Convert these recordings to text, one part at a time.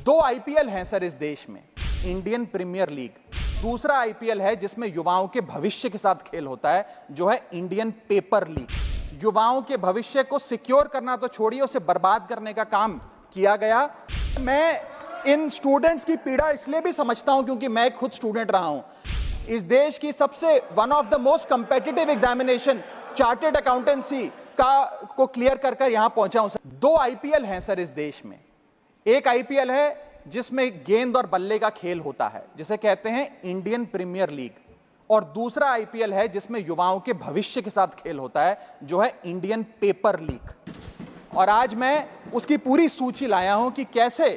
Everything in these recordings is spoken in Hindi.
दो आईपीएल हैं सर इस देश में, इंडियन प्रीमियर लीग, दूसरा आईपीएल है जिसमें युवाओं के भविष्य के साथ खेल होता है, जो है इंडियन पेपर लीग। युवाओं के भविष्य को सिक्योर करना तो छोड़िए, उसे बर्बाद करने का काम किया गया। मैं इन स्टूडेंट्स की पीड़ा इसलिए भी समझता हूं क्योंकि मैं खुद स्टूडेंट रहा हूं। इस देश की सबसे one of the most competitive examination chartered accountancy को क्लियर कर यहां पहुंचा हूं सर। दो आईपीएल हैं सर इस देश में। एक आईपीएल है जिसमें गेंद और बल्ले का खेल होता है, जिसे कहते हैं इंडियन प्रीमियर लीग, और दूसरा आईपीएल है जिसमें युवाओं के भविष्य के साथ खेल होता है, जो है इंडियन पेपर लीग। और आज मैं उसकी पूरी सूची लाया हूं कि कैसे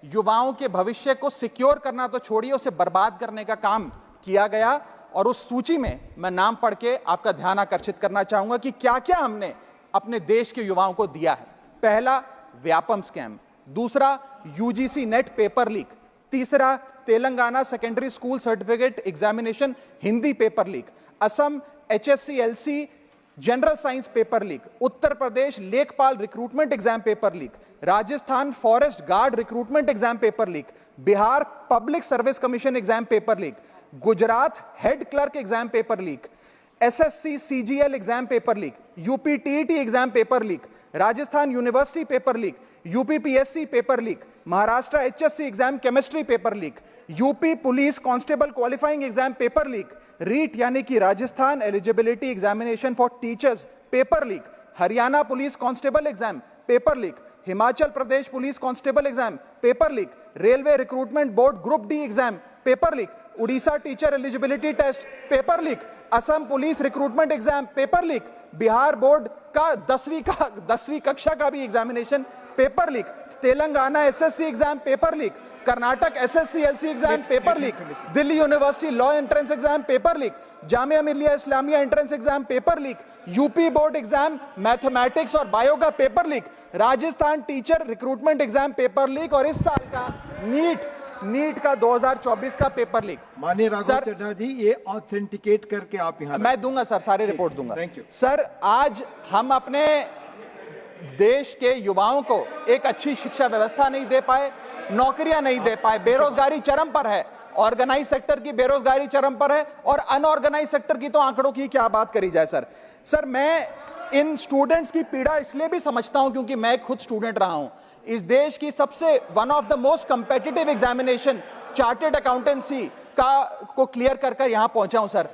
युवाओं के भविष्य को सिक्योर करना तो छोड़िए, उसे बर्बाद करने का काम किया गया। और उस सूची में मैं नाम पढ़ के आपका ध्यान आकर्षित करना चाहूंगा कि क्या क्या हमने अपने देश के युवाओं को दिया है। पहला, व्यापम स्कैम। दूसरा, यूजीसी नेट पेपर लीक। तीसरा, Telangana secondary school certificate examination Hindi paper leak. Assam HSC-LC general science paper leak. Uttar Pradesh lekhpal recruitment exam paper leak. Rajasthan forest guard recruitment exam paper leak. Bihar public service commission exam paper leak. Gujarat head clerk exam paper leak. SSC CGL exam paper leak. UP TET exam paper leak. Rajasthan university paper leak. UP PSC paper leak. Maharashtra HSC exam chemistry paper leak. UP police constable qualifying exam paper leak. REET यानी कि Rajasthan eligibility examination for teachers paper leak. Haryana police constable exam paper leak. Himachal Pradesh police constable exam paper leak. Railway recruitment board group D exam paper leak. Odisha teacher eligibility test paper leak. Assam police recruitment exam paper leak. Bihar board का 10वीं कक्षा का भी examination paper leak. Telangana SSC exam paper leak. Karnataka SSC-LC exam paper leak. Delhi university law entrance exam paper leak. Jamia Millia Islamia entrance exam paper leak. UP board exam mathematics और बायो का paper leak. Rajasthan teacher recruitment exam paper leak. और इस साल का नीट का 2024 का पेपर लीक। माननीय राघव चड्ढा जी, ये ऑथेंटिकेट करके आप यहाँ मैं दूंगा सर, सारे रिपोर्ट दूंगा। Thank you sir. आज हम अपने देश के युवाओं को एक अच्छी शिक्षा व्यवस्था नहीं दे पाए, नौकरियां नहीं दे पाए, बेरोजगारी चरम पर है, ऑर्गेनाइज सेक्टर की बेरोजगारी चरम पर है, और अनऑर्गेनाइज सेक्टर की तो आंकड़ों की क्या बात करी जाए सर। मैं इन स्टूडेंट्स की पीड़ा इसलिए भी समझता हूं क्योंकि मैं खुद स्टूडेंट रहा हूं। इस देश की सबसे one of the most competitive examination chartered accountancy को क्लियर कर यहां पहुंचा हूं सर।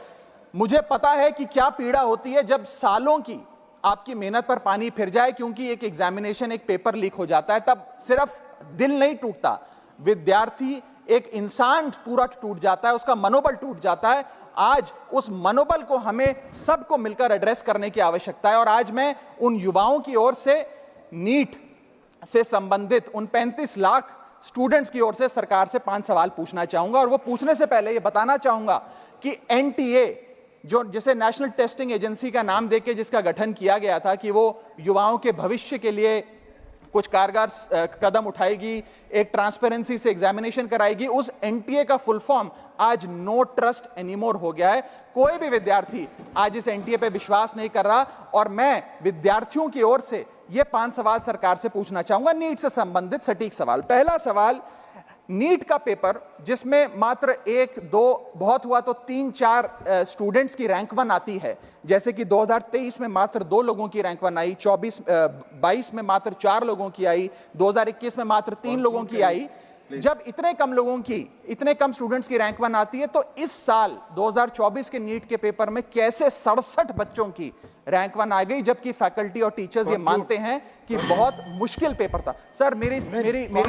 मुझे पता है कि क्या पीड़ा होती है जब सालों की आपकी मेहनत पर पानी फिर जाए क्योंकि एक एग्जामिनेशन, एक पेपर लीक हो जाता है। तब सिर्फ दिल नहीं टूटता, विद्यार्थी, एक इंसान पूरा टूट जाता है, उसका मनोबल टूट जाता है। आज उस मनोबल को हमें सबको मिलकर एड्रेस करने की आवश्यकता है। और आज मैं उन युवाओं की ओर से नीट से संबंधित उन 35 लाख स्टूडेंट्स की ओर से सरकार से 5 सवाल पूछना चाहूंगा। और वो पूछने से पहले ये बताना चाहूंगा कि NTA, जो जिसे नेशनल टेस्टिंग एजेंसी का नाम देके जिसका गठन किया गया था कि वो युवाओं के भविष्य के लिए कुछ कारगर कदम उठाएगी, एक ट्रांसपेरेंसी से एग्जामिनेशन कराएगी, उस NTA का फुल फॉर्म आज नो ट्रस्ट एनीमोर हो गया है। कोई भी विद्यार्थी आज इस NTA पे विश्वास नहीं कर रहा। और मैं विद्यार्थियों की ओर से ये 5 सवाल सरकार से पूछना चाहूंगा, नीट से संबंधित सटीक सवाल। पहला सवाल, नीट का पेपर जिसमें मात्र 1-2, बहुत हुआ तो 3-4 स्टूडेंट्स की रैंक 1 आती है, जैसे कि 2023 में मात्र 2 लोगों की रैंक 1 आई, 22 में मात्र 4 लोगों की आई, 2021 में मात्र 3 लोगों की आई। जब इतने कम स्टूडेंट्स की रैंक 1 आती है, तो इस साल 2024 के नीट के पेपर में कैसे 67 बच्चों की रैंक 1 आ गई, जबकि फैकल्टी और टीचर्स ये मानते हैं कि बहुत मुश्किल पेपर था। सर, मेरी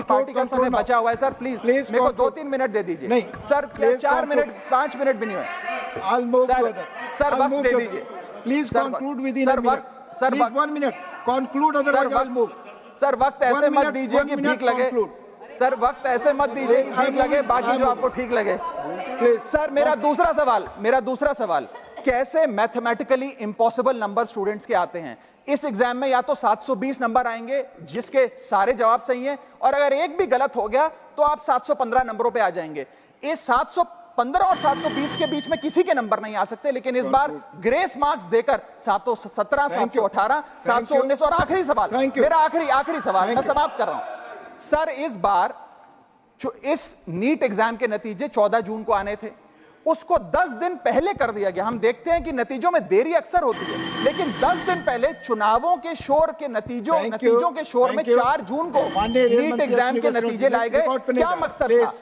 पार्टी का समय बचा हुआ है सर, प्लीज मेरे को 2-3 मिनट दे दीजिए। नहीं सर, 4 मिनट 5 मिनट भी नहीं हुए सर, वक्त दे दीजिए please. Conclude with in 1 minute. Conclude, otherwise I will move. Sir, वक्त ऐसे मत दीजिए कि भीख लगे सर, वक्त ऐसे मत दीजिए कि ठीक लगे, बाकी जो आपको ठीक लगे। सर, मेरा दूसरा सवाल, कैसे मैथमेटिकली इम्पॉसिबल नंबर स्टूडेंट्स के आते हैं? इस एग्जाम में या तो 720 नंबर आएंगे जिसके सारे जवाब सही हैं, और अगर एक भी गलत हो गया तो आप 715 नंबरों पे आ जाएंगे। इस 715 और 720 के बीच में किसी के नंबर नहीं आ सकते, लेकिन इस बार ग्रेस मार्क्स देकर 717, 718, 719। और आखिरी सवाल, मेरा आखिरी सवाल मैं समाप्त कर रहा हूं सर। इस बार जो इस नीट एग्जाम के नतीजे 14 जून को आने थे, उसको 10 दिन पहले कर दिया गया। हम देखते हैं कि नतीजों में देरी अक्सर होती है, लेकिन 10 दिन पहले चुनावों के शोर के नतीजों के शोर में 4 जून को नीट एग्जाम के नतीजे लाए गए। क्या मकसद था?